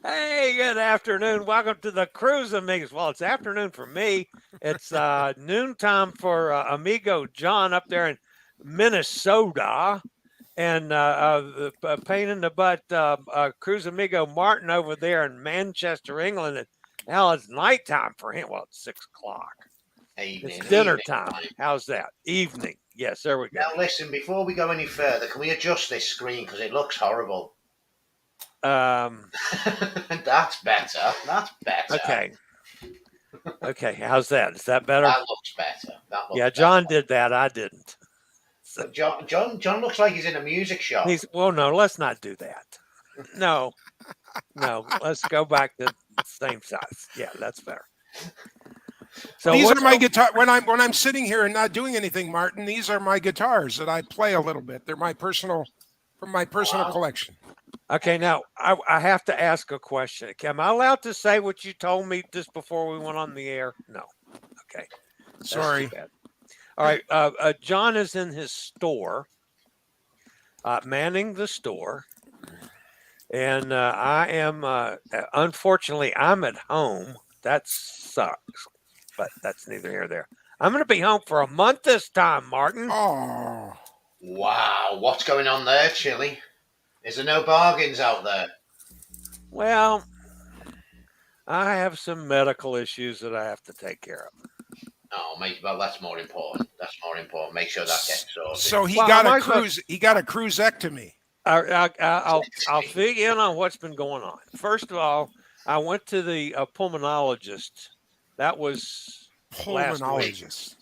Hey, good afternoon. Welcome to the Cruise Amigos. Well, it's afternoon for me. It's noontime for Amigo John up there in Minnesota, and the pain in the butt Cruise Amigo Martin over there in Manchester, England. And hell, it's nighttime for him. Well, it's 6 o'clock. It's dinner Evening. time. How's that? Evening. Yes, there we go. Now listen, before we go any further, can we adjust this screen because it looks horrible? That's better. That's better. Okay. Okay, how's that? Is that better? That looks better. Yeah, John did that. I didn't. So, John looks like he's in a music shop. Well, no, let's not do that. No, let's go back to the same size. Yeah, that's fair. So these are my guitar. When I'm sitting here and not doing anything, Martin, these are my guitars that I play a little bit. They're my personal collection. Okay, now I have to ask a question. Am I allowed to say what you told me just before we went on the air? No. Okay. Sorry. All right. John is in his store, manning the store. And I am, unfortunately, I'm at home. That sucks, but that's neither here nor there. I'm going to be home for a month this time, Martin. Oh. Wow. What's going on there, Chillie? Is there no bargains out there? Well, I have some medical issues that I have to take care of. Oh, mate, well, that's more important. Make sure that gets sorted. So he got a cruise. He got a cruisectomy. I'll fill you in on what's been going on. First of all, I went to the pulmonologist. That was pulmonologist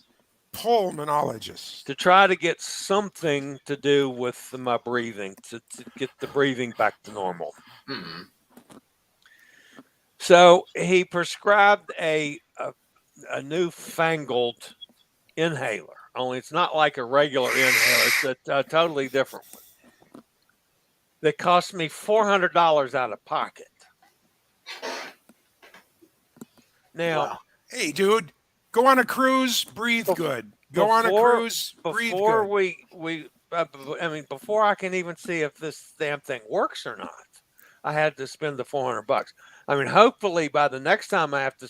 to try to get something to do with my breathing, to get the breathing back to normal. Mm-hmm. So he prescribed a newfangled inhaler. Only it's not like a regular inhaler. It's a totally different one. That cost me $400 out of pocket. Now, wow. Hey, dude, go on a cruise, breathe good. Go on a cruise, breathe good. Before I can even see if this damn thing works or not, I had to spend the $400. I mean, hopefully by the next time I have to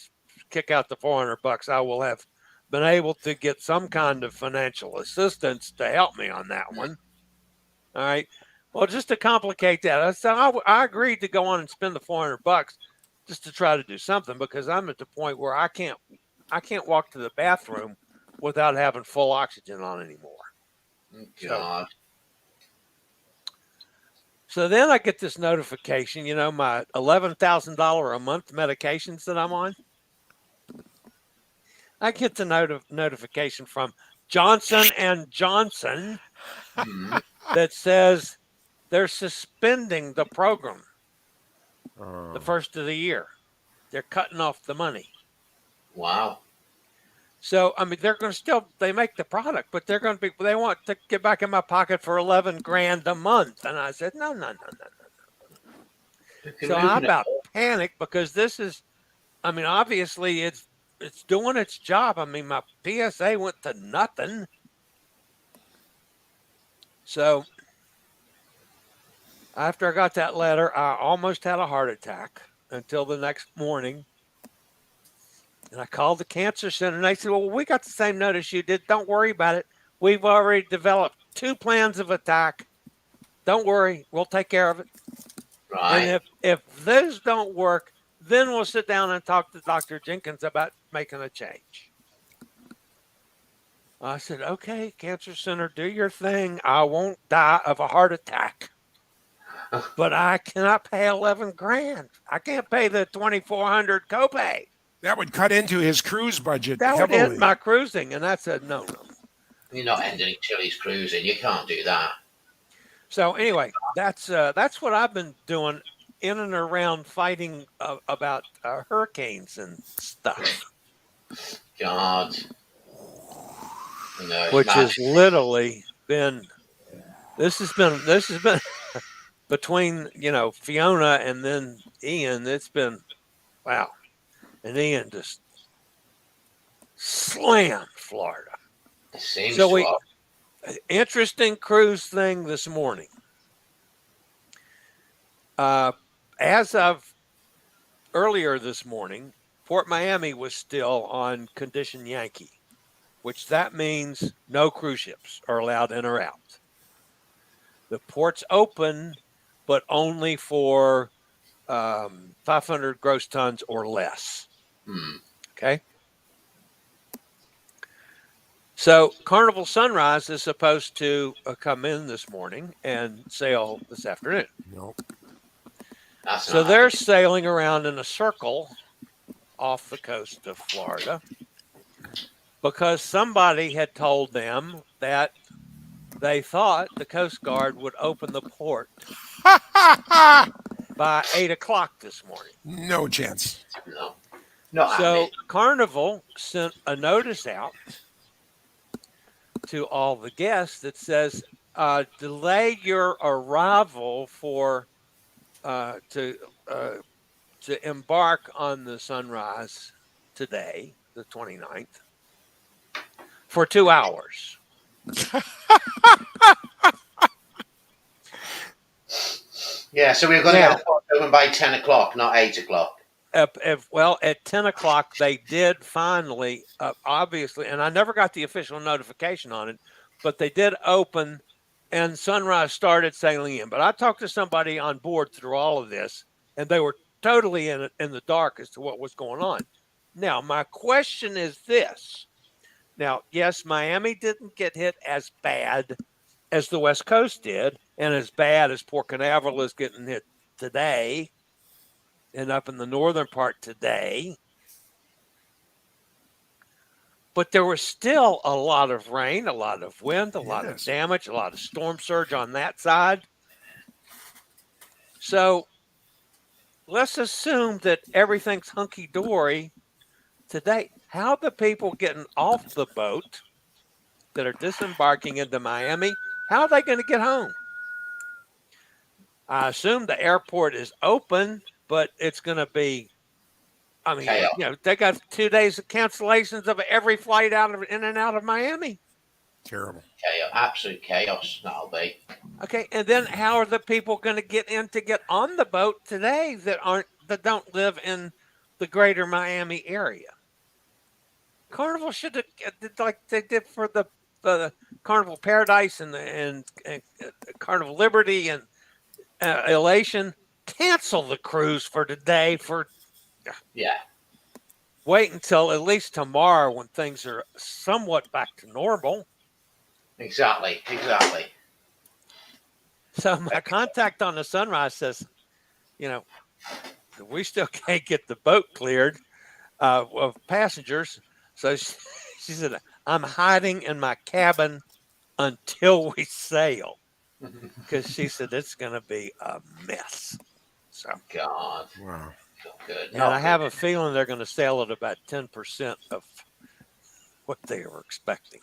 kick out the $400, I will have been able to get some kind of financial assistance to help me on that one. All right. Well, just to complicate that, so I agreed to go on and spend the $400 just to try to do something because I'm at the point where I can't walk to the bathroom without having full oxygen on anymore. God. So then I get this notification, my $11,000 a month medications that I'm on. I get the notification from Johnson & Johnson that says they're suspending the program the first of the year. They're cutting off the money. Wow. So, they're going to they make the product, but they want to get back in my pocket for $11,000 a month. And I said, no. So I'm about panicked because this is, obviously it's doing its job. My PSA went to nothing. So after I got that letter, I almost had a heart attack until the next morning. And I called the cancer center and they said, well, we got the same notice you did. Don't worry about it. We've already developed 2 plans of attack. Don't worry. We'll take care of it. Right. And if those don't work, then we'll sit down and talk to Dr. Jenkins about making a change. I said, okay, cancer center, do your thing. I won't die of a heart attack. But I cannot pay $11,000. I can't pay the $2,400 copay. That would cut into his cruise budget. That heavily. would end my cruising. And I said, no. You're not ending Chillie's cruising. You can't do that. So anyway, that's what I've been doing in and around fighting about hurricanes and stuff. God. No, which has literally been. This has been between Fiona and then Ian. It's been wow, and Ian just slammed Florida. So interesting cruise thing this morning. As of earlier this morning, Port Miami was still on condition Yankee, which that means no cruise ships are allowed in or out. The port's open, but only for 500 gross tons or less. Okay. So Carnival Sunrise is supposed to come in this morning and sail this afternoon. Nope. So they're sailing around in a circle off the coast of Florida because somebody had told them that they thought the Coast Guard would open the port by 8 o'clock this morning. No chance. No. So Carnival sent a notice out to all the guests that says, delay your arrival to embark on the Sunrise today, the 29th, for 2 hours. Yeah, so we're going to get the port open by 10 o'clock, not 8 o'clock. Well, at 10 o'clock, they did finally, obviously, and I never got the official notification on it, but they did open and Sunrise started sailing in. But I talked to somebody on board through all of this, and they were totally in the dark as to what was going on. Now, my question is this. Now, yes, Miami didn't get hit as bad as the West Coast did, and as bad as Port Canaveral is getting hit today, and up in the northern part today. But there was still a lot of rain, a lot of wind, a lot of damage, a lot of storm surge on that side. So let's assume that everything's hunky-dory today. How are the people getting off the boat that are disembarking into Miami, how are they going to get home? I assume the airport is open, but it's going to be, I mean, they got 2 days of cancellations of every flight in and out of Miami. Terrible. Chaos, absolute chaos, that'll be. Okay, and then how are the people going to get on the boat today that don't live in the greater Miami area? Carnival should have, like they did for the Carnival Paradise and Carnival Liberty and Elation, cancel the cruise for today. Wait until at least tomorrow when things are somewhat back to normal. Exactly. So my contact on the Sunrise says, we still can't get the boat cleared of passengers. So she said, I'm hiding in my cabin until we sail. Because she said it's going to be a mess. So God. Wow. Good. And I have a feeling they're going to sail at about 10% of what they were expecting.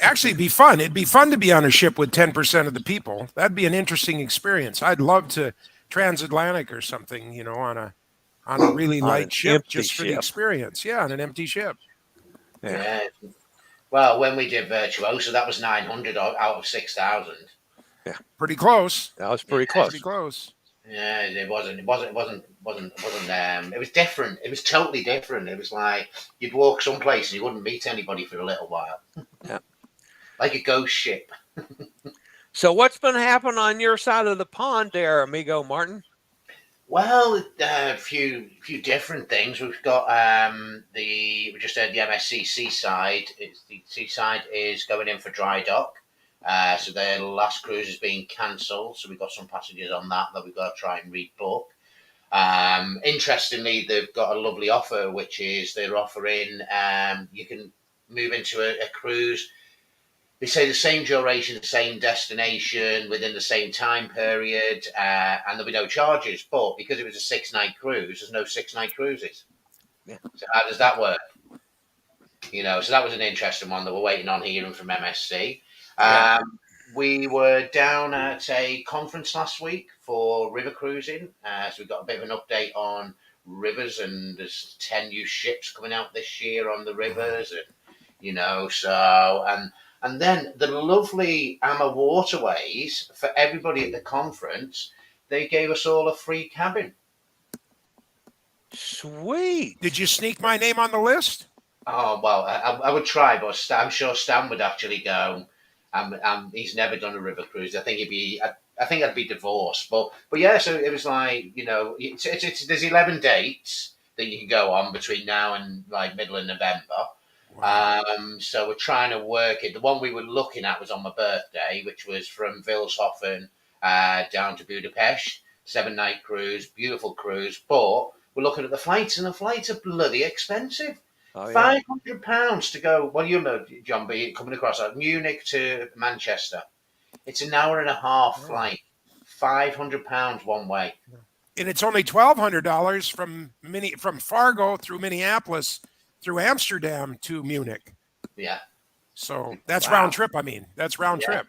Actually, it'd be fun. It'd be fun to be on a ship with 10% of the people. That'd be an interesting experience. I'd love to transatlantic or something, on a really light ship just for the experience. Yeah, on an empty ship. Yeah. Well, when we did Virtuoso, that was 900 out of 6,000. Yeah, pretty close. That was pretty close. Pretty close. Yeah, it wasn't. It was different. It was totally different. It was like you'd walk someplace and you wouldn't meet anybody for a little while. Yeah, like a ghost ship. So, what's been happening on your side of the pond, there, Amigo Martin? Well, a few different things. We've got we just heard the MSC Seaside. The Seaside is going in for dry dock. So their last cruise is being cancelled. So we've got some passengers on that we've got to try and rebook. Interestingly, they've got a lovely offer, which is they're offering you can move into a cruise. They say the same duration, the same destination within the same time period, and there'll be no charges. But because it was a 6-night cruise, there's no 6-night cruises. Yeah. So how does that work? So that was an interesting one that we're waiting on hearing from MSC. Yeah. We were down at a conference last week for river cruising. So we got a bit of an update on rivers, and there's 10 new ships coming out this year on the rivers, and then the lovely Amma Waterways, for everybody at the conference, they gave us all a free cabin. Sweet. Did you sneak my name on the list? Oh well, I would try, but I'm sure Stan would actually go. He's never done a river cruise. I think he'd be. I think I'd be divorced. But yeah. So it was like there's 11 dates that you can go on between now and like middle of November. Wow. So we're trying to work it. The one we were looking at was on my birthday, which was from Vilshofen down to Budapest, 7-night cruise, beautiful cruise. But we're looking at the flights, and the flights are bloody expensive. Oh yeah. £500 to go. Well, you know, John B. coming across Munich to Manchester. It's an hour and a half flight. £500 one way. And it's only $1,200 from Fargo through Minneapolis through Amsterdam to Munich. Yeah. So that's Wow. round trip. I mean, that's round trip.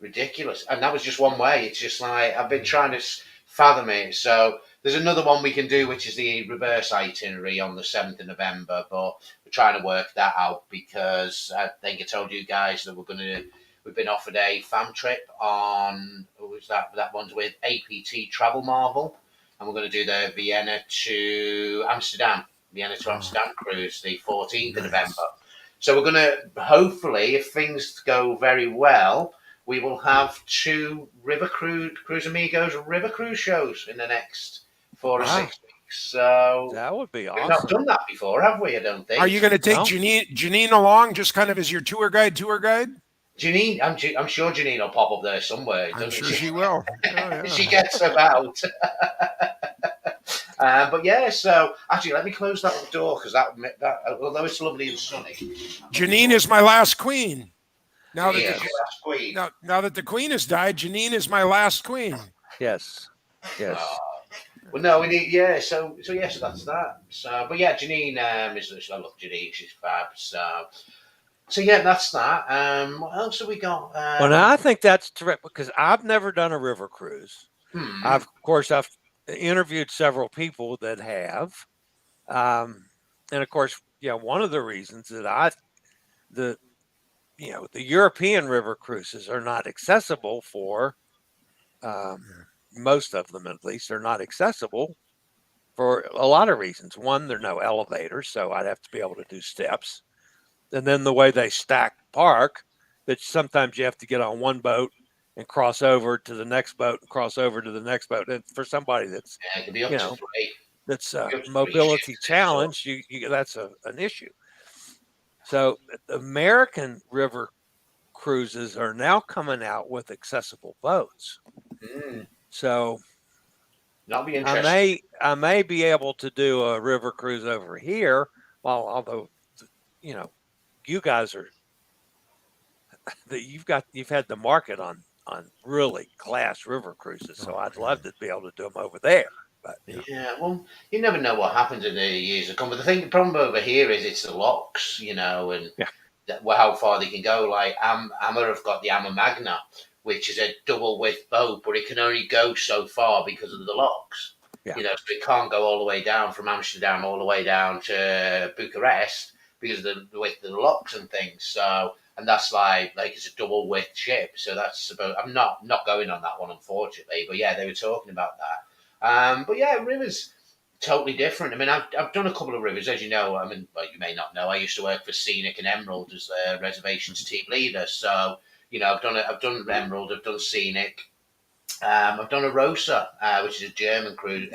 Ridiculous. And that was just one way. It's just like I've been trying to fathom it. So there's another one we can do, which is the reverse itinerary on the 7th of November. But we're trying to work that out because I think I told you guys that we've been offered a fam trip on, what was that? That one's with APT Travel Marvel. And we're going to do the Vienna to Amsterdam cruise, the 14th of November. So we're going to, hopefully, if things go very well, we will have 2 Cruise Amigos river cruise shows in the next 4 or 6 weeks. So that would be awesome. We've not done that before, have we? I don't think. Are you going to take No. Janine along just kind of as your tour guide? Janine, I'm sure Janine will pop up there somewhere. I'm doesn't sure she will. Oh, yeah. She gets about. But yeah, so actually, let me close that door because that although it's lovely and sunny, Janine is my last queen. Now that, yeah, the, that's queen. now that the queen has died, Janine is my last queen. Yes. Yes. Well, no, we need So that's that. So, but yeah, Janine is. I love Janine. She's fab. So yeah, that's that. What else have we got? Well, now I think that's terrific because I've never done a river cruise. I've interviewed several people that have, and of course, one of the reasons that the European river cruises are not accessible for most of them, at least, are not accessible for a lot of reasons. One, there are no elevators, so I'd have to be able to do steps. And then the way they stack park, that sometimes you have to get on one boat and cross over to the next boat and cross over to the next boat. And for somebody that's it could be up to 3. that's a mobility challenge, that's an issue. So American river cruises are now coming out with accessible boats. So that'll be interesting. I may be able to do a river cruise over here, although you guys are you've had the market on really class river cruises, so I'd love to be able to do them over there. But yeah, well, you never know what happens in the years to come. But the problem over here is it's the locks, and how far they can go. Like Amma have got the Amma Magna, which is a double width boat, but it can only go so far because of the locks. Yeah. So it can't go all the way down from Amsterdam all the way down to Bucharest because of the width of the locks and things. So, and that's like it's a double width ship. So that's about. I'm not going on that one, unfortunately. But yeah, they were talking about that. But yeah, rivers totally different. I mean, I've done a couple of rivers, as you know. I mean, well, you may not know. I used to work for Scenic and Emerald as their reservations team leader. So I've done Emerald, I've done Scenic. I've done a Rosa, which is a German cruise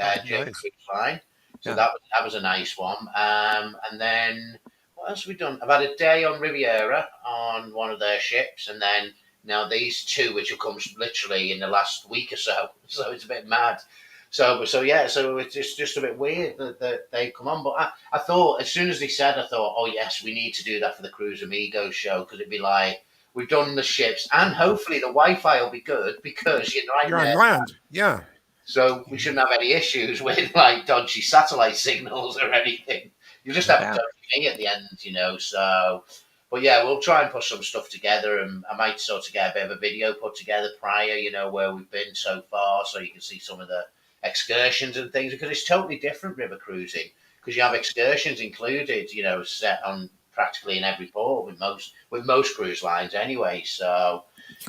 line. So that was a nice one. And then what else have we done? I've had a day on Riviera on one of their ships, and then now these 2, which have come literally in the last week or so. So it's a bit mad. So it's just a bit weird that they've come on. But I thought, as soon as they said, I thought, oh yes, we need to do that for the Cruise Amigos show, because it'd be like, we've done the ships, and hopefully the Wi-Fi will be good because you're on land. Yeah. So we shouldn't have any issues with like dodgy satellite signals or anything. You just have to me at the end, So, but yeah, we'll try and put some stuff together, and I might sort of get a bit of a video put together prior, where we've been so far, so you can see some of the excursions and things, because it's totally different river cruising, because you have excursions included, set on practically in every port with most cruise lines anyway. So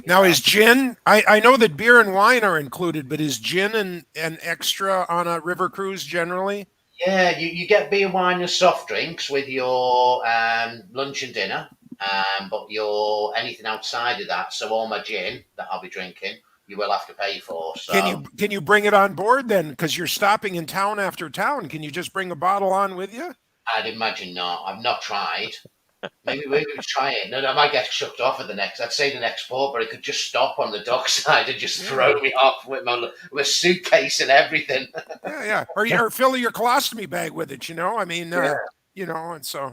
now is gin? I know that beer and wine are included, but is gin an extra on a river cruise generally? Yeah, you get beer, wine, and soft drinks with your lunch and dinner. But your anything outside of that, so all my gin that I'll be drinking, you will have to pay for. So Can you bring it on board then? Because you're stopping in town after town. Can you just bring a bottle on with you? I'd imagine not. I've not tried. Maybe we could try it. No, I might get chucked off at the next. I'd say the next port, but it could just stop on the dockside and just throw me off with my suitcase and everything. Yeah. Or fill your colostomy bag with it. I mean, Yeah. and so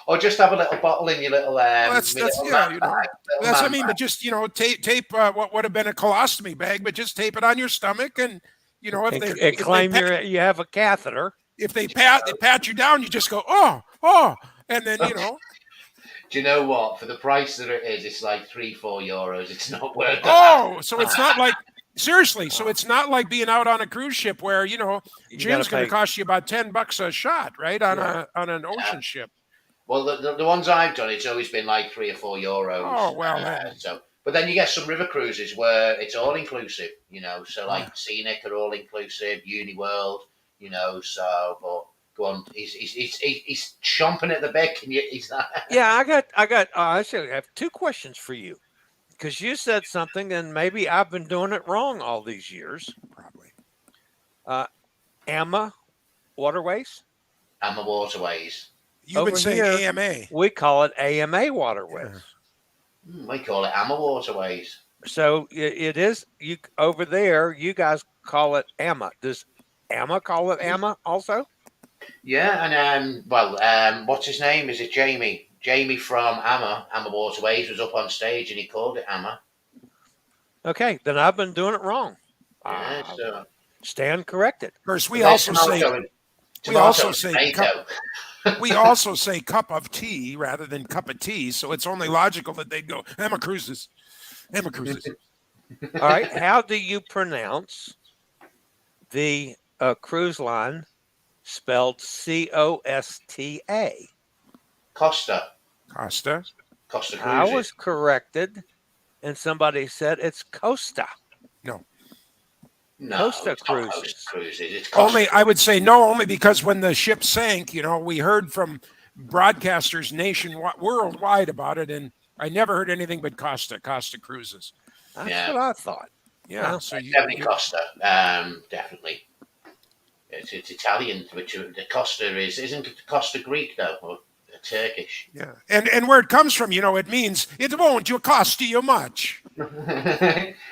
Or just have a little bottle in your little that's little yeah, man bag, little that's I man mean, bag. but just tape what would have been a colostomy bag, but just tape it on your stomach, and if And, they and if they claim you have a catheter. if they pat you down, you just go oh, and then Do you know what? For the price that it is, it's like €3-4. It's not worth that. so it's not like seriously, so it's not like being out on a cruise ship where You gin's going gotta to cost you about $10 a shot, right? On Yeah. an ocean ship. Well, the ones I've done, it's always been like €3 or €4. Oh well, But then you get some river cruises where it's all inclusive, So like Scenic are all inclusive, Uniworld, So, but go on, he's chomping at the bit. He's not. Yeah, I actually have two questions for you because you said something, and maybe I've been doing it wrong all these years. probably. AMA waterways. AMA waterways. You've been Over saying here, AMA. We call it AMA waterways. We call it AMA waterways. So it is you over there. You guys call it AMA. Does AMA call it AMA also? Yeah, and what's his name? Is it Jamie? Jamie from AMA Waterways was up on stage and he called it AMA. Okay, then I've been doing it wrong. Yeah, so Stand corrected. Of course, we also say cup of tea rather than cup of tea, so it's only logical that they'd go Emma Cruises. All right, how do you pronounce the cruise line spelled COSTA? Costa Costa. Cruises. I was corrected, and somebody said it's Costa. No, Costa it's not Cruises. It's Costa. only I would say no, only because when the ship sank, we heard from broadcasters worldwide about it, and I never heard anything but Costa Cruises. That's what I thought. Yeah, so definitely Costa. Definitely. It's Italian, which the Costa isn't it Costa Greek though, or Turkish? Yeah, and where it comes from, it means it won't cost you much. Well,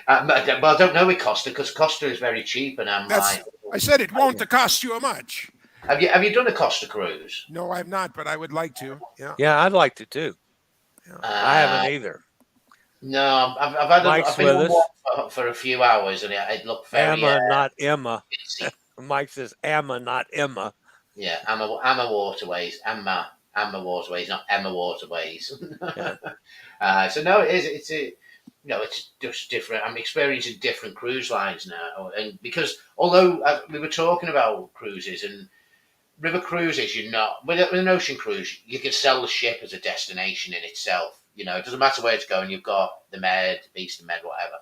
I don't know with Costa because Costa is very cheap, and I said it won't cost you much. Have you done a Costa cruise? No, I've not, but I would like to. Yeah, I'd like to too. I haven't either. No, I've been on one for a few hours, and it looked very Emma, not Emma. Mike says Emma, not Emma. Yeah, Amma Waterways, Amma Waterways, not Emma Waterways. Yeah. So no, it's just different. I'm experiencing different cruise lines now, and because although we were talking about cruises and river cruises, you're not with an ocean cruise. You can sell the ship as a destination in itself. It doesn't matter where it's going. You've got the Med, Beast and Med, whatever.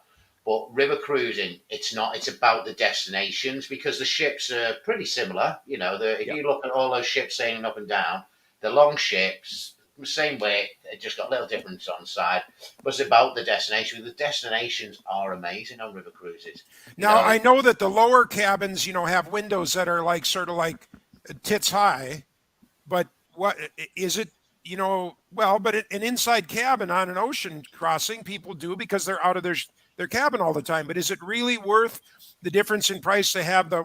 But river cruising, it's not. It's about the destinations because the ships are pretty similar. If you look at all those ships sailing up and down, the long ships, same weight, just got a little difference on the side. But it's about the destination. The destinations are amazing on river cruises. Now I know that the lower cabins, have windows that are sort of like tits high, but what is it? But an inside cabin on an ocean crossing, people do because they're out of their cabin all the time. But is it really worth the difference in price to have the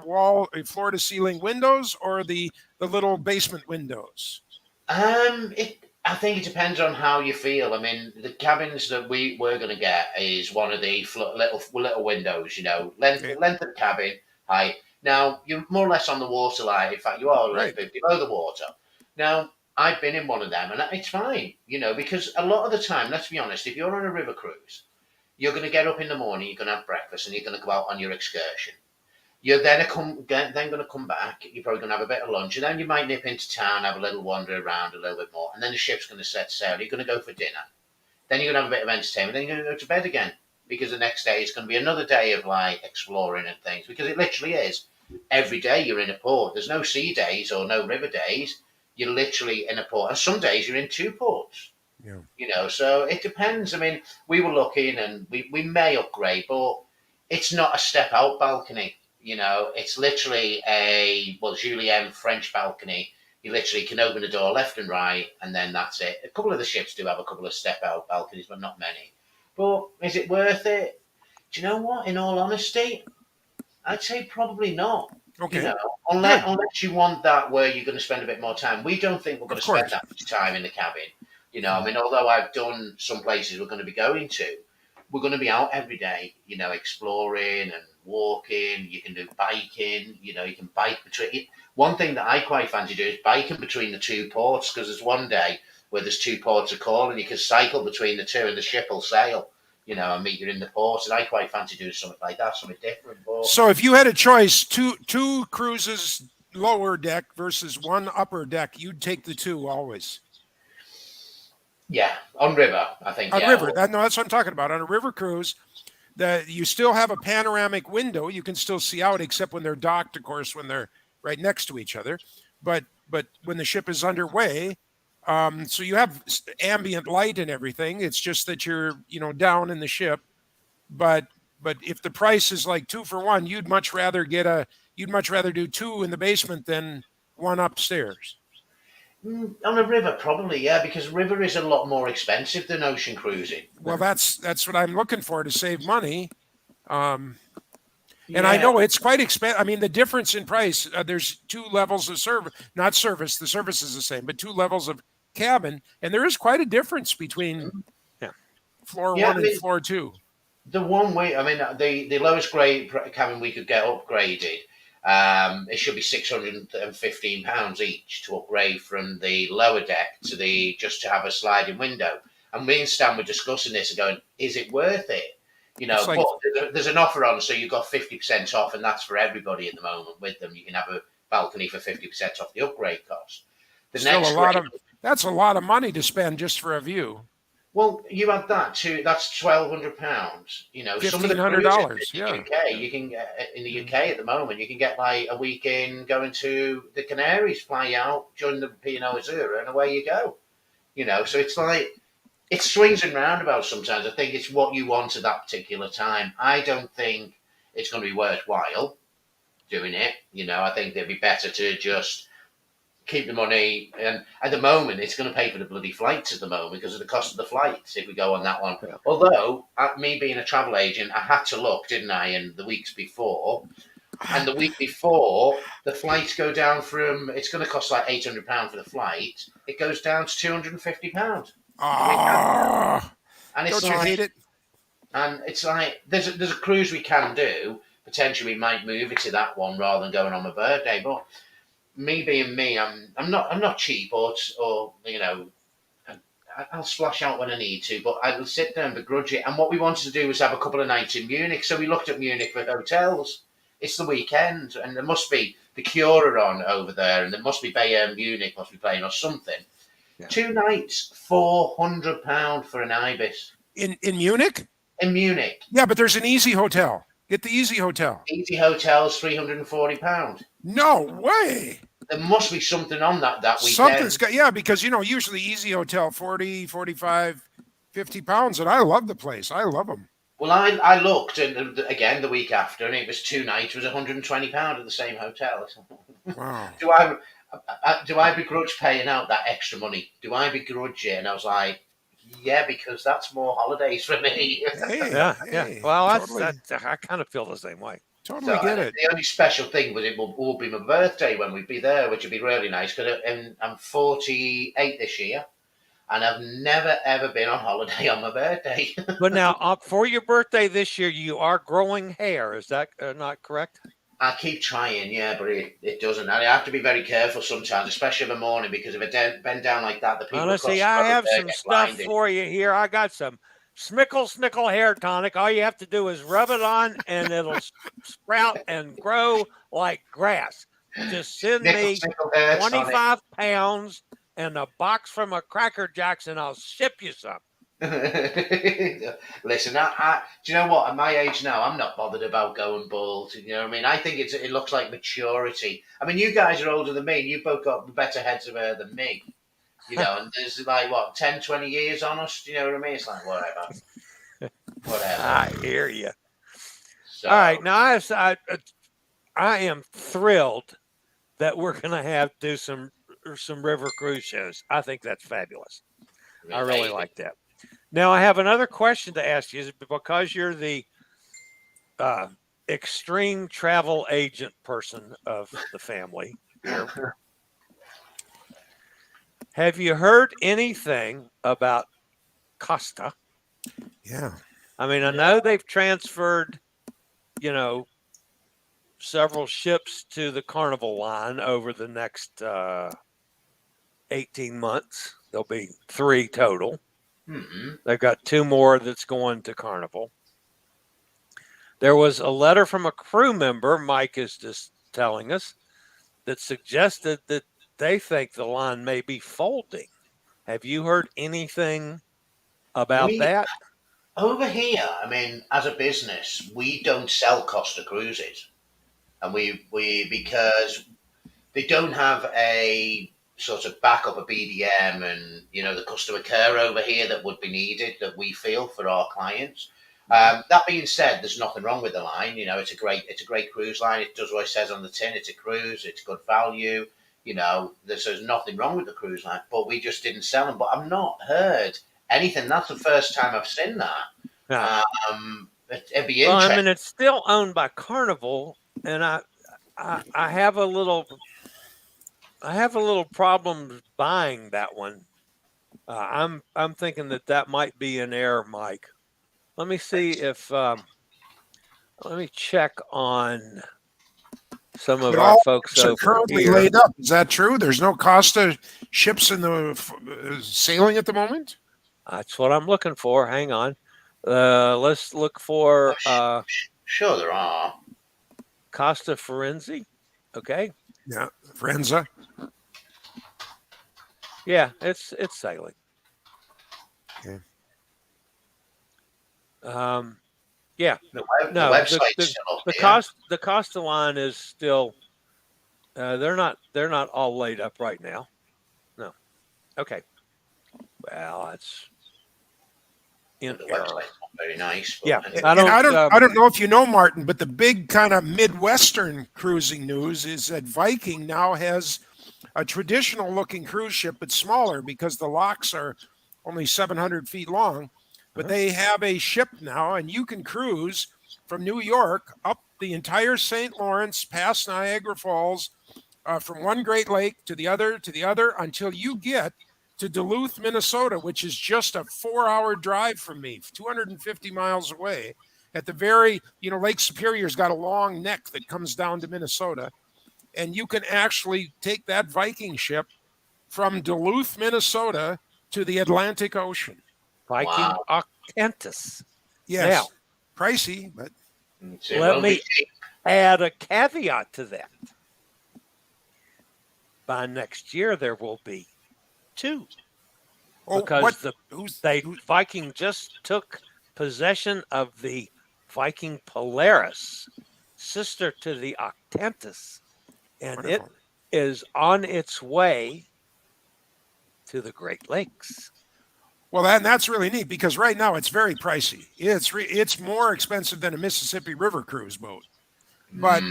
floor to ceiling windows or the little basement windows? I think it depends on how you feel. I mean, the cabins that we're going to get is one of the little windows. Length of the cabin, height. Now you're more or less on the water line. In fact, you are a little bit below the water. Now I've been in one of them, and it's fine. Because a lot of the time, let's be honest, if you're on a river cruise, you're going to get up in the morning, you're going to have breakfast, and you're going to go out on your excursion. You're then going to come back. You're probably going to have a bit of lunch, and then you might nip into town, have a little wander around a little bit more, and then the ship's going to set sail. You're going to go for dinner. Then you're going to have a bit of entertainment. Then you're going to go to bed again because the next day is going to be another day of exploring and things because it literally is. every day you're in a port. There's no sea days or no river days. You're literally in a port, and some days you're in two ports. Yeah. So it depends. I mean, we were looking, and we may upgrade, but it's not a step out balcony. It's literally Julien French balcony. You literally can open the door left and right, and then that's it. A couple of the ships do have a couple of step out balconies, but not many. But is it worth it? Do you know what? In all honesty, I'd say probably not. Okay. Unless you want that where you're going to spend a bit more time. We don't think we're going to spend that much time in the cabin. I mean, although I've done some places we're going to be going to, we're going to be out every day, exploring and walking. You can do biking, you can bike between. One thing that I quite fancy doing is biking between the two ports, because there's one day where there's two ports of call and you can cycle between the two and the ship will sail, and meet you in the port. And I quite fancy doing something like that, something different. But So if you had a choice, two cruises lower deck versus one upper deck, you'd take the two always. yeah, on river, I think. On river, that's what I'm talking about. On a river cruise, that you still have a panoramic window. You can still see out, except when they're docked, of course, when they're right next to each other. But when the ship is underway, so you have ambient light and everything. It's just that you're down in the ship. But if the price is like 2 for 1, you'd much rather do two in the basement than one upstairs. On a river, probably, yeah, because river is a lot more expensive than ocean cruising. Well, that's what I'm looking for, to save money. And I know it's quite expensive. I mean, the difference in price, there's two levels of service, not service. The service is the same, but two levels of cabin. And there is quite a difference between floor one and floor two. The one way, I mean, the lowest grade cabin we could get upgraded, it should be £615 each to upgrade from the lower deck to just to have a sliding window. And me and Stan were discussing this and going, is it worth it? But there's an offer on, so you've got 50% off, and that's for everybody at the moment. With them, you can have a balcony for 50% off the upgrade cost. That's a lot of money to spend just for a view. Well, you add that to that's £1,200. $1,500. Yeah. UK, you can in the UK at the moment, you can get like a weekend going to the Canaries, fly out, join the P&O Azura, and away you go. So it's like it swings and roundabouts sometimes. I think it's what you want at that particular time. I don't think it's going to be worthwhile doing it. I think it'd be better to just keep the money, and at the moment it's going to pay for the bloody flights at the moment because of the cost of the flights if we go on that one. Yeah. Although me being a travel agent, I had to look, didn't I, in the weeks before, and the week before the flights go down from, it's going to cost like £800 for the flight, it goes down to £250. And it's don't you hate it? And it's like there's a cruise we can do, potentially we might move it to that one rather than going on my birthday, but me being me, I'm not cheap or I'll splash out when I need to, but I'll sit there and begrudge it. And what we wanted to do was have a couple of nights in Munich, so we looked at Munich for hotels. It's the weekend, and there must be the Cura on over there, and there must be Bayern Munich must be playing or something. Yeah. 2 nights, £400 for an Ibis in Munich. In Munich, yeah, but there's an Easy Hotel. Get the Easy Hotel. Easy Hotel's £340. No way. There must be something on that weekend. Something's got, because usually Easy Hotel 40, 45, 50 pounds, and I love the place. I love them. Well, I looked, and again the week after, and it was 2 nights. It was £120 at the same hotel. Wow. Do I begrudge paying out that extra money? Do I begrudge it? And I was like, yeah, because that's more holidays for me. Yeah. Well, totally. I kind of feel the same way. Totally get it. The only special thing was it will be my birthday when we'd be there, which would be really nice because I'm 48 this year, and I've never ever been on holiday on my birthday. But now, for your birthday this year, you are growing hair. Is that not correct? I keep trying, yeah, but it doesn't. I have to be very careful sometimes, especially in the morning, because if I bend down like that, the people. Honestly, I have some stuff for you here. I got some Snickle hair tonic. All you have to do is rub it on, and it'll sprout and grow like grass. Just send me 25 pounds and a box from a Cracker Jacks, and I'll ship you some. Listen, do you know what? At my age now, I'm not bothered about going bald. You know what I mean? I think it looks like maturity. I mean, you guys are older than me, and you've both got better heads of hair than me. You know, and there's like, what, 10, 20 years on us? Do you know what I mean? It's like, whatever. I hear you. So, All right. Now, I am thrilled that we're going to do some river cruise shows. I think that's fabulous. I really like that. Now, I have another question to ask you because you're the extreme travel agent person of the family here. Have you heard anything about Costa? Yeah. I mean, I know they've transferred, several ships to the Carnival line over the next 18 months. There'll be 3 total. Mm-hmm. They've got 2 more that's going to Carnival. There was a letter from a crew member, Mike is just telling us, that suggested that they think the line may be folding. Have you heard anything about that? Over here, I mean, as a business, we don't sell Costa Cruises. And we because they don't have a sort of backup of BDM and, the customer care over here that would be needed, that we feel for our clients. That being said, there's nothing wrong with the line. It's a great cruise line. It does what it says on the tin. It's a cruise. It's good value. There's nothing wrong with the cruise line, but we just didn't sell them. But I've not heard anything. That's the first time I've seen that. Yeah. It'd be interesting. I mean, it's still owned by Carnival, and I have a little problem buying that one. I'm thinking that might be an error, Mike. Let me see if let me check on some of our folks over currently here. Laid up. Is that true? There's no Costa ships in the sailing at the moment? That's what I'm looking for. Hang on. Let's look for sure there are. Costa Firenze. Okay. Yeah, Firenze. Yeah, it's sailing. Okay. Yeah. The website's the Costa line is still. They're not all laid up right now. No. Okay. Well, that's in error. Not very nice. Yeah, anyway. I don't know if you know, Martin, but the big kind of Midwestern cruising news is that Viking now has a traditional looking cruise ship, but smaller because the locks are only 700 feet long. But they have a ship now, and you can cruise from New York up the entire St. Lawrence, past Niagara Falls, from one Great Lake to the other, until you get to Duluth, Minnesota, which is just a 4-hour drive from me, 250 miles away. At the very, Lake Superior's got a long neck that comes down to Minnesota. And you can actually take that Viking ship from Duluth, Minnesota to the Atlantic Ocean. Viking Octantis. Yes. Now, pricey, but let me add a caveat to that. By next year, there will be 2. Because Viking just took possession of the Viking Polaris, sister to the Octantis, and wonderful. It is on its way to the Great Lakes. Well, that's really neat because right now it's very pricey. It's more expensive than a Mississippi River cruise boat. But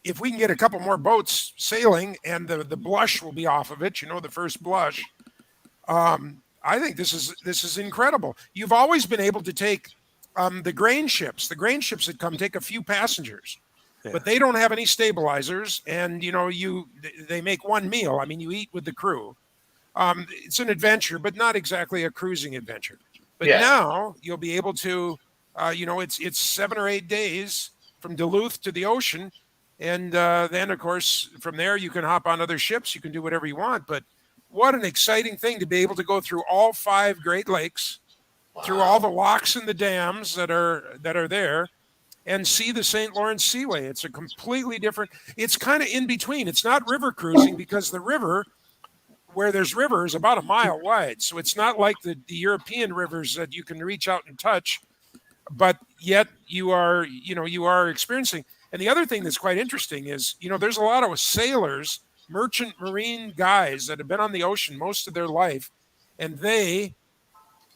if we can get a couple more boats sailing and the blush will be off of it, the first blush, I think this is incredible. You've always been able to take the grain ships. The grain ships that come take a few passengers, but they don't have any stabilizers, and they make one meal. I mean, you eat with the crew. It's an adventure, but not exactly a cruising adventure. But now you'll be able to, it's 7 or 8 days from Duluth to the ocean. And then, of course, from there, you can hop on other ships. You can do whatever you want. But what an exciting thing to be able to go through all 5 Great Lakes, through all the locks and the dams that are there, and see the St. Lawrence Seaway. It's a completely different, it's kind of in between. It's not river cruising because the river where there's rivers about a mile wide. So it's not like the European rivers that you can reach out and touch, but yet you are experiencing. And the other thing that's quite interesting is, there's a lot of sailors, merchant marine guys that have been on the ocean most of their life, and they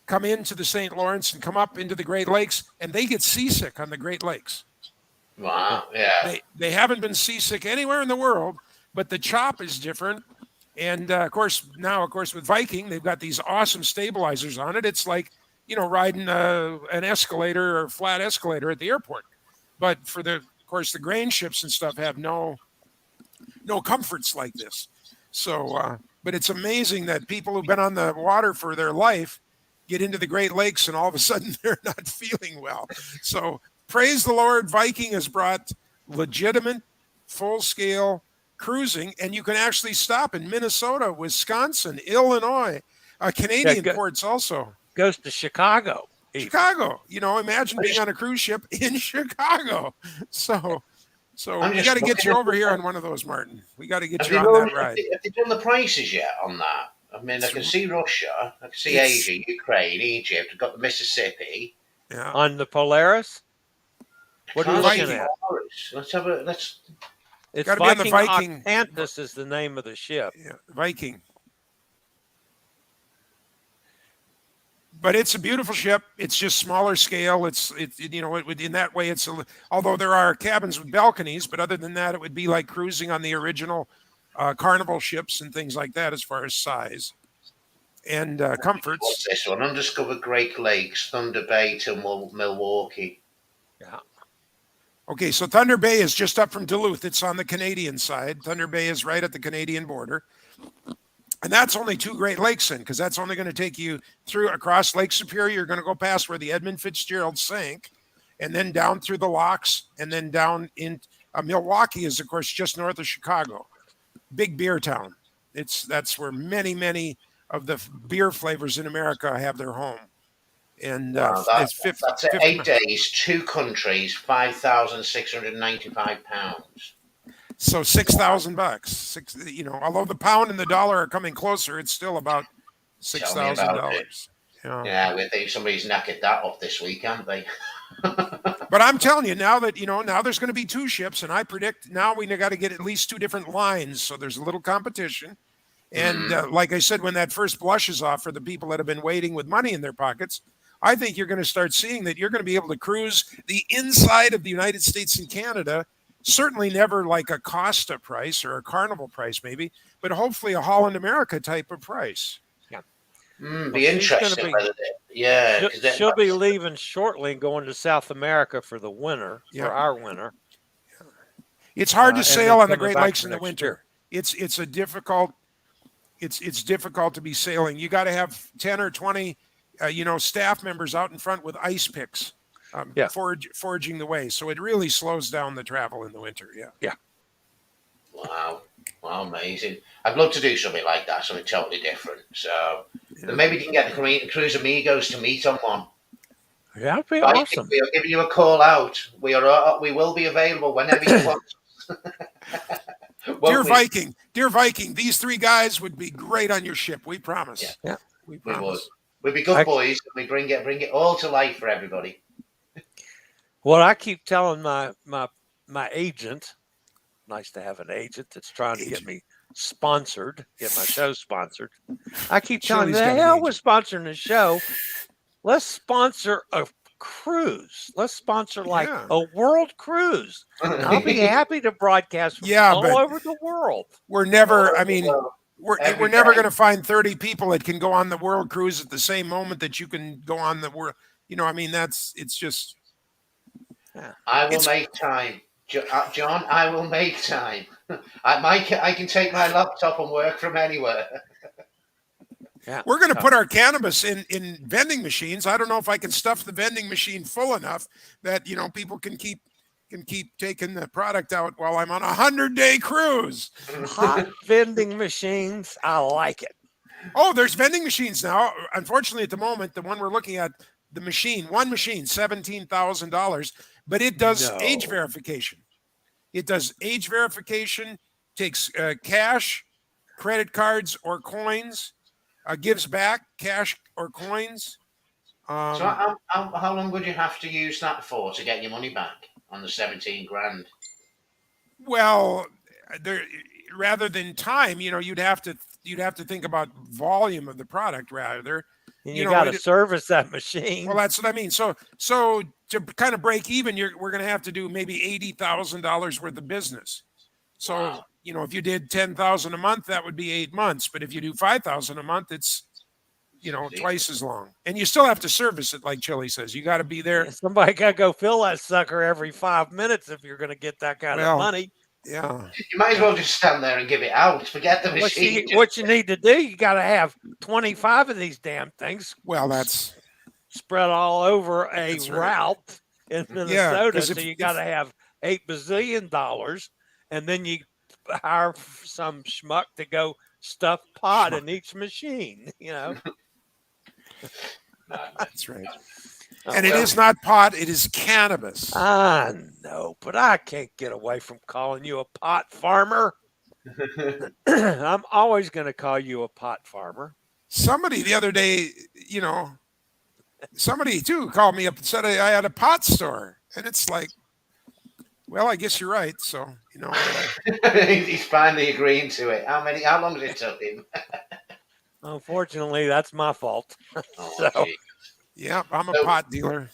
come into the St. Lawrence and come up into the Great Lakes, and they get seasick on the Great Lakes. Wow, yeah. They haven't been seasick anywhere in the world, but the chop is different. And of course, with Viking, they've got these awesome stabilizers on it. It's like, riding an escalator or flat escalator at the airport. But of course, the grain ships and stuff have no comforts like this. So, but it's amazing that people who've been on the water for their life get into the Great Lakes and all of a sudden they're not feeling well. So praise the Lord, Viking has brought legitimate, full-scale cruising, and you can actually stop in Minnesota, Wisconsin, Illinois, Canadian ports also. Goes to Chicago. Chicago. Imagine being on a cruise ship in Chicago. So we got to get you over here on one of those, Martin. We got to get you on that ride. Have they done the prices yet on that? I mean, I can see Russia, I can see Asia, Ukraine, Egypt. I've got the Mississippi. Yeah. On the Polaris? What are you looking at? Let's have a It's got to be on the Viking. Octantis is the name of the ship. Yeah, Viking. But it's a beautiful ship. It's just smaller scale. It's in that way. Although there are cabins with balconies, but other than that, it would be like cruising on the original Carnival ships and things like that as far as size and comforts. What's this one? Undiscovered Great Lakes, Thunder Bay to Milwaukee. Yeah. Okay, so Thunder Bay is just up from Duluth. It's on the Canadian side. Thunder Bay is right at the Canadian border. And that's only 2 Great Lakes in, because that's only going to take you across Lake Superior. You're going to go past where the Edmund Fitzgerald sank, and then down through the locks, and then down in Milwaukee is, of course, just north of Chicago. Big beer town. That's where many of the beer flavors in America have their home. And that's 8 days, 2 countries, £5,695. So $6,000. Although the pound and the dollar are coming closer, it's still about $6,000. Yeah, we think somebody's knackered that off this week, haven't they? But I'm telling you now that now there's going to be 2 ships, and I predict now we got to get at least 2 different lines, so there's a little competition. And like I said, when that first blush is off for the people that have been waiting with money in their pockets, I think you're going to start seeing that you're going to be able to cruise the inside of the United States and Canada. Certainly never like a Costa price or a Carnival price, maybe, but hopefully a Holland America type of price. Yeah. Be interesting. She'll be leaving shortly and going to South America for the winter, for our winter. It's hard to sail on the Great Lakes in the winter. It's difficult to be sailing. You got to have 10 or 20, staff members out in front with ice picks. Foraging the way, so it really slows down the travel in the winter. Yeah. Wow, amazing! I'd love to do something like that, something totally different. So then maybe you can get the Cruise Amigos to meet on one. That'd be awesome. We'll give you a call out. We will be available whenever you want. Dear Viking, these 3 guys would be great on your ship. We promise. Yeah. We would. We'd be good boys. We bring it all to life for everybody. Well, I keep telling my agent, nice to have an agent that's trying to get me sponsored, get my show sponsored. I keep telling them, the hell with sponsoring the show. Let's sponsor a cruise. Let's sponsor a world cruise. I'll be happy to broadcast all over the world. We're never, we're never going to find 30 people that can go on the world cruise at the same moment that you can go on the world. It's just. I will make time, John. I will make time. I can take my laptop and work from anywhere. Yeah. We're going to put our cannabis in vending machines. I don't know if I can stuff the vending machine full enough that people can keep taking the product out while I'm on a 100-day cruise. Hot vending machines, I like it. Oh, there's vending machines now. Unfortunately, at the moment, the one we're looking at, one machine, $17,000, but it does age verification. It does age verification, takes cash, credit cards or coins, gives back cash or coins. So how long would you have to use that for to get your money back on the 17 grand? Well, there, rather than time, you'd have to think about volume of the product rather. And you got to service that machine. Well, that's what I mean. So to kind of break even, we're going to have to do maybe $80,000 worth of business. So, Wow. If you did 10,000 a month, that would be 8 months. But if you do 5,000 a month, it's, twice as long. And you still have to service it, like Chillie says. You got to be there. Yeah, somebody got to go fill that sucker every 5 minutes if you're going to get that kind of money. Yeah. You might as well just stand there and give it out. Forget the machine. What you need to do, you got to have 25 of these damn things. Well, that's spread all over a route in Minnesota. So you got to have $8 bazillion, and then you hire some schmuck to go stuff pot in each machine. That's right. And it is not pot, it is cannabis. I know, but I can't get away from calling you a pot farmer. I'm always going to call you a pot farmer. Somebody the other day, somebody too called me up and said I had a pot store. And it's like, well, I guess you're right. So, He's finally agreeing to it. How long did it took him? Unfortunately, that's my fault. Yeah, I'm a pot dealer.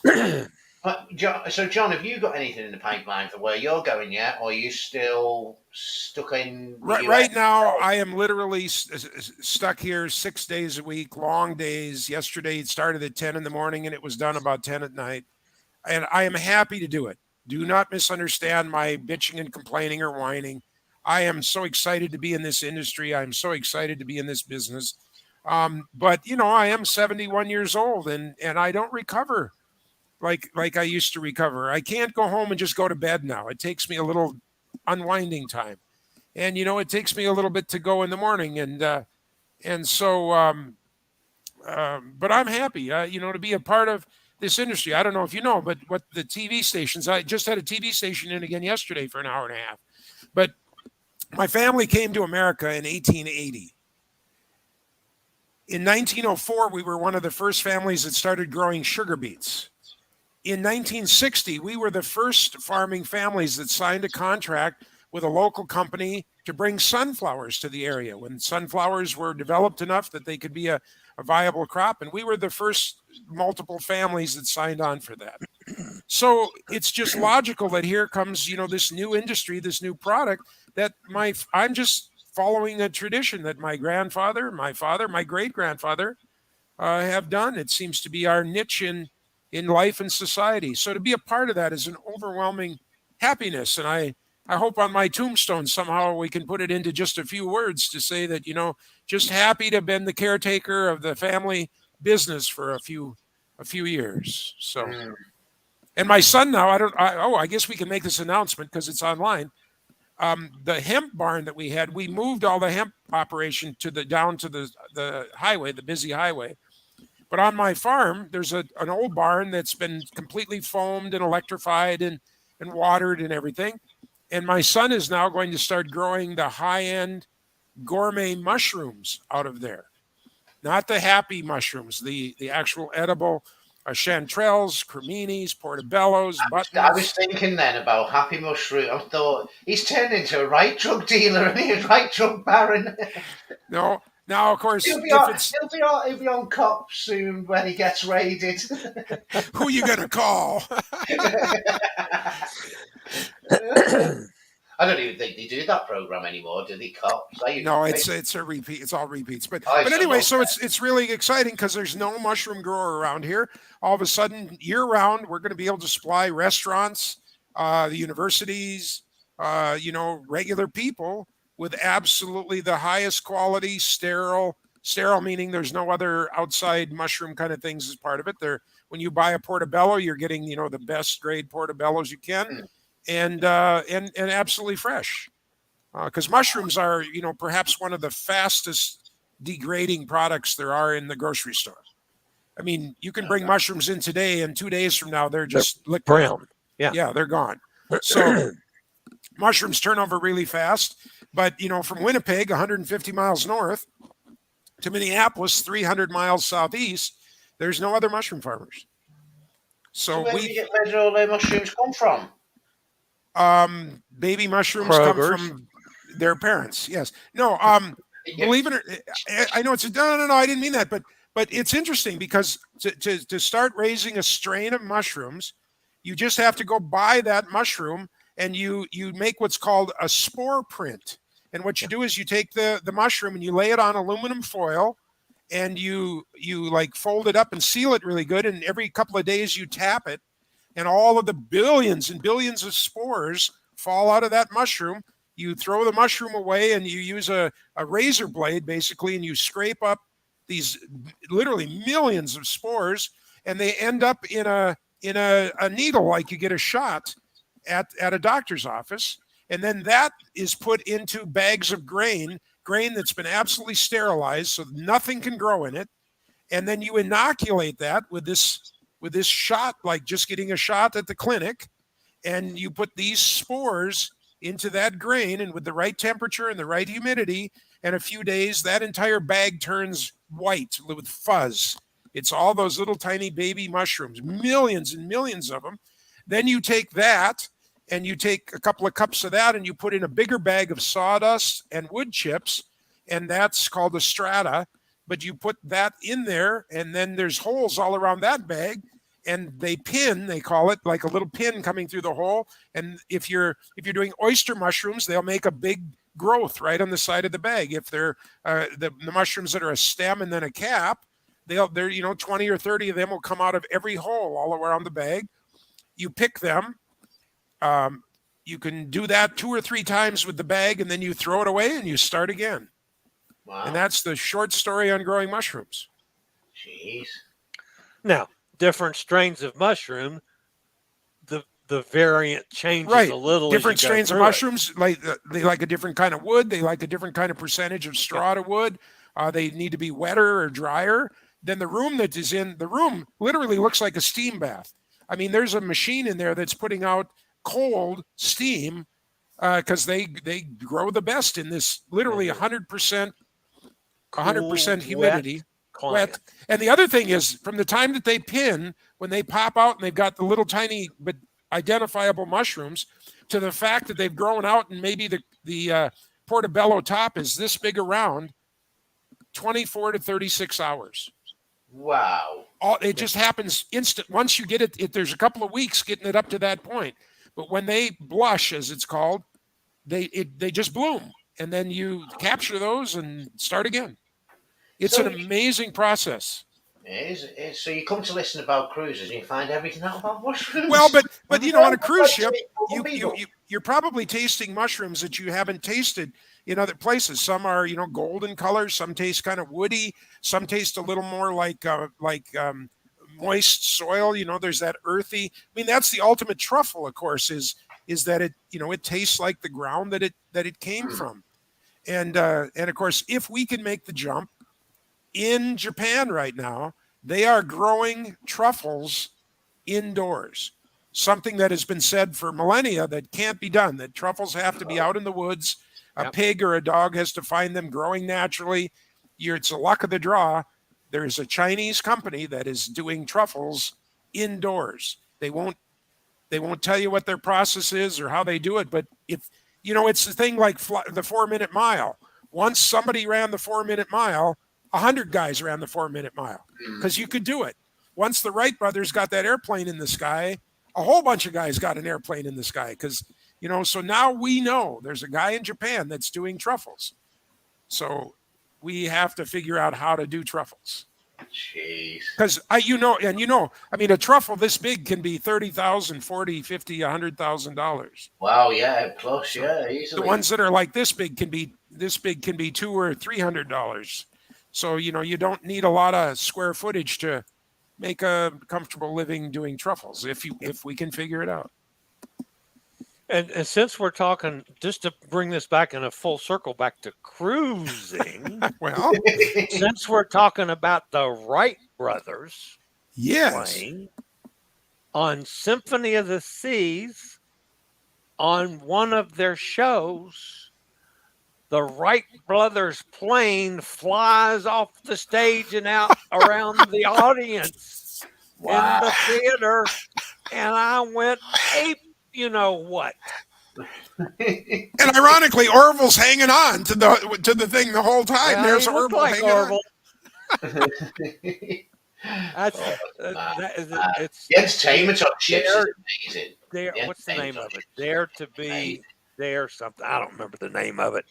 John, have you got anything in the pipeline for where you're going yet? Or are you still stuck in? Right now, I am literally stuck here 6 days a week, long days. Yesterday, it started at 10 in the morning and it was done about 10 at night. And I am happy to do it. Do not misunderstand my bitching and complaining or whining. I am so excited to be in this industry. I'm so excited to be in this business. But I am 71 years old and I don't recover like I used to recover. I can't go home and just go to bed now. It takes me a little unwinding time, and it takes me a little bit to go in the morning, and so but I'm happy, to be a part of this industry. I don't know if you know, but what the TV stations, I just had a TV station in again yesterday for an hour and a half. But my family came to America in 1880. In 1904, we were one of the first families that started growing sugar beets. In 1960, we were the first farming families that signed a contract with a local company to bring sunflowers to the area when sunflowers were developed enough that they could be a viable crop. And we were the first multiple families that signed on for that. So it's just logical that here comes, this new industry, this new product that I'm just following a tradition that my grandfather, my father, my great-grandfather have done. It seems to be our niche in life and society. So to be a part of that is an overwhelming happiness. And I hope on my tombstone somehow we can put it into just a few words to say that, just happy to have been the caretaker of the family business for a few years. So, and my son now, I guess we can make this announcement because it's online. The hemp barn that we had, we moved all the hemp operation down to the highway, the busy highway. But on my farm, there's an old barn that's been completely foamed and electrified and watered and everything. And my son is now going to start growing the high-end gourmet mushrooms out of there. Not the happy mushrooms, the actual edible chanterelles, creminis, portobellos, buttons. I was thinking then about happy mushroom. I thought he's turned into a right drug dealer and he's a right drug baron. No. Now, of course, he'll be on cops soon when he gets raided. Who are you going to call? I don't even think they do that program anymore, do they, cops? No, it's a repeat. It's all repeats. But anyway, so it's really exciting because there's no mushroom grower around here. All of a sudden, year-round, we're going to be able to supply restaurants, the universities, regular people with absolutely the highest quality, sterile meaning there's no other outside mushroom kind of things as part of it. When you buy a portobello, you're getting, the best grade portobellos you can, and absolutely fresh. Because mushrooms are, perhaps one of the fastest degrading products there are in the grocery store. I mean, you can bring mushrooms in today, and 2 days from now, they're just liquid. Brown. Yeah, they're gone. So mushrooms turn over really fast. But, from Winnipeg, 150 miles north, to Minneapolis, 300 miles southeast, there's no other mushroom farmers. So where do all their mushrooms come from? Baby mushrooms Kroger's. come from their parents. Yes. No. Believe it or I know it's no. I didn't mean that. But it's interesting because to start raising a strain of mushrooms, you just have to go buy that mushroom and you make what's called a spore print. And what you do is you take the mushroom and you lay it on aluminum foil and you like fold it up and seal it really good. And every couple of days you tap it and all of the billions and billions of spores fall out of that mushroom. You throw the mushroom away and you use a razor blade basically, and you scrape up these literally millions of spores, and they end up in a needle like you get a shot at a doctor's office. And then that is put into bags of grain that's been absolutely sterilized so nothing can grow in it. And then you inoculate that with this shot, like just getting a shot at the clinic, and you put these spores into that grain, and with the right temperature and the right humidity, in a few days, that entire bag turns white with fuzz. It's all those little tiny baby mushrooms, millions and millions of them. Then you take that and you take a couple of cups of that and you put in a bigger bag of sawdust and wood chips, and that's called a strata. But you put that in there, and then there's holes all around that bag, and they call it, like a little pin coming through the hole. And if you're doing oyster mushrooms, they'll make a big growth right on the side of the bag. If they're the mushrooms that are a stem and then a cap, they're 20 or 30 of them will come out of every hole all around the bag. You pick them. You can do that 2 or 3 times with the bag, and then you throw it away and you start again. Wow. And that's the short story on growing mushrooms. Jeez. Now, different strains of mushroom, the variant changes Right. a little. Different as you go strains of through it. mushrooms, they like a different kind of wood. They like a different kind of percentage of straw to wood. They need to be wetter or drier. Then the room that is in the room literally looks like a steam bath. I mean, there's a machine in there that's putting out cold steam because they grow the best in this literally 100% humidity. Wet. And the other thing is, from the time that they pin, when they pop out and they've got the little tiny but identifiable mushrooms, to the fact that they've grown out and maybe the portobello top is this big around, 24 to 36 hours. Wow. It just happens instant. Once you get it, there's a couple of weeks getting it up to that point. But when they blush, as it's called, they just bloom. And then you capture those and start again. It's an amazing process. It is. So you come to listen about cruises and you find everything out about mushrooms. Well, but on a cruise ship, you're probably tasting mushrooms that you haven't tasted in other places. Some are, golden color. Some taste kind of woody. Some taste a little more like moist soil. There's that earthy. I mean, that's the ultimate truffle, of course, is that it, it tastes like the ground that it came from. And of course, if we can make the jump, in Japan right now, they are growing truffles indoors. Something that has been said for millennia that can't be done, that truffles have to be out in the woods. A pig or a dog has to find them growing naturally. It's a luck of the draw. There's a Chinese company that is doing truffles indoors. They won't tell you what their process is or how they do it, but if it's the thing like the 4-minute mile. Once somebody ran the 4-minute mile, 100 guys ran the 4-minute mile because you could do it. Once the Wright brothers got that airplane in the sky, a whole bunch of guys got an airplane in the sky because, so now we know there's a guy in Japan that's doing truffles. So we have to figure out how to do truffles. Jeez. Because a truffle this big can be $30,000, $40,000, $50,000, $100,000. Wow, yeah, plus, yeah, easily. The ones that are like this big can be $200 or $300. So, you don't need a lot of square footage to make a comfortable living doing truffles if we can figure it out. And since we're talking, just to bring this back in a full circle back to cruising, well, since we're talking about the Wright brothers, yes, on Symphony of the Seas, on one of their shows, the Wright brothers plane flies off the stage and out around the audience in Wow. the theater, and I went ape, you know what? And ironically, Orville's hanging on to the thing the whole time. Well, There's he looked Orville like hanging Orville. on. That's it's The entertainment on ships is Dare- amazing. Dare. The What's the name entertainment of on it? ships Dare to is be amazing. Dare something. I don't remember the name of it,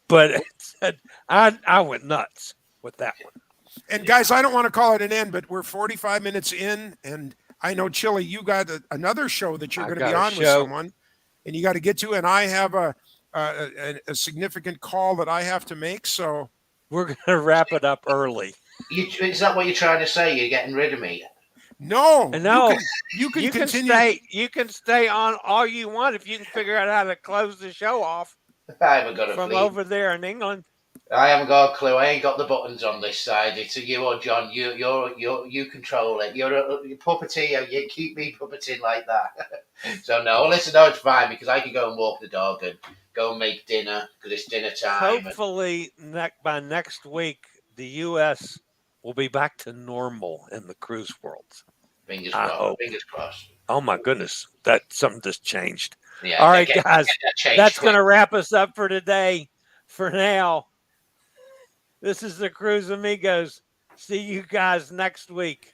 but it said, I went nuts with that one. And guys, I don't want to call it an end, but we're 45 minutes in, and I know Chillie, you got another show that you're I going to be got a on with show. someone, and you got to get to. And I have a significant call that I have to make. So We're gonna wrap it up early. Is that what you're trying to say? You're getting rid of me? no, No, you can you can continue. stay. You can stay on all you want if you can figure out how to close the show off I haven't got a from flea. over there in England. I haven't got a clue. I ain't got the buttons on this side. It's a you or John. You control it. You're a puppeteer. You keep me puppeting like that. So no, listen. No, it's fine because I can go and walk the dog and go and make dinner because it's dinner time. Hopefully, by next week, the U.S. will be back to normal in the cruise world. Fingers I crossed. hope. Fingers crossed. Oh my goodness, that something just changed. Yeah. All right, guys, that that's quick. going to wrap us up for today. For now, this is the Cruise Amigos. See you guys next week.